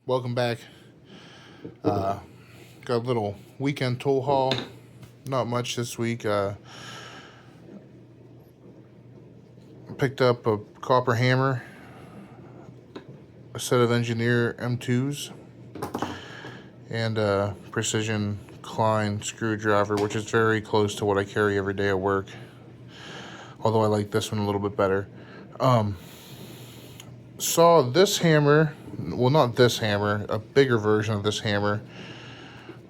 Welcome back. Got a little weekend tool haul. Not much this week. Picked up a copper hammer, a set of Engineer M2s, and a precision Klein screwdriver, which is very close to what I carry every day at work. Although I like this one a little bit better. Saw this hammer, well, not this hammer, a bigger version of this hammer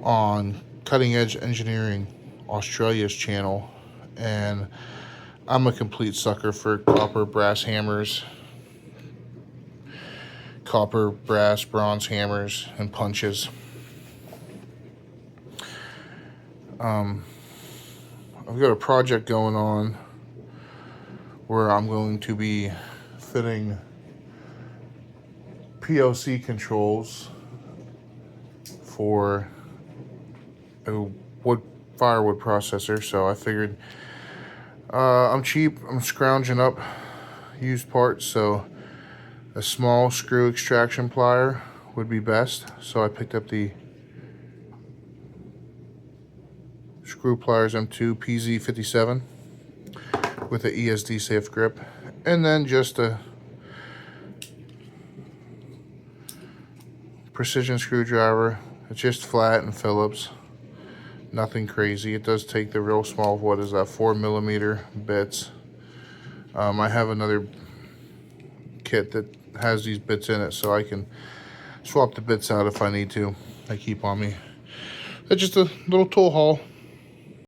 on Cutting Edge Engineering Australia's channel, and I'm a complete sucker for copper, brass hammers, copper, brass, bronze hammers, and punches. I've got a project going on where I'm going to be fitting PLC controls for a firewood processor, so I figured I'm cheap, I'm scrounging up used parts, so a small screw extraction plier would be best. So I picked up the Screw Pliers M2 PZ57 with the ESD safe grip, and then just a precision screwdriver. It's just flat and Phillips, nothing crazy. It does take the real small, what is that, 4mm bits. I have another kit that has these bits in it, so I can swap the bits out if I need to. I keep on me. It's just a little tool haul.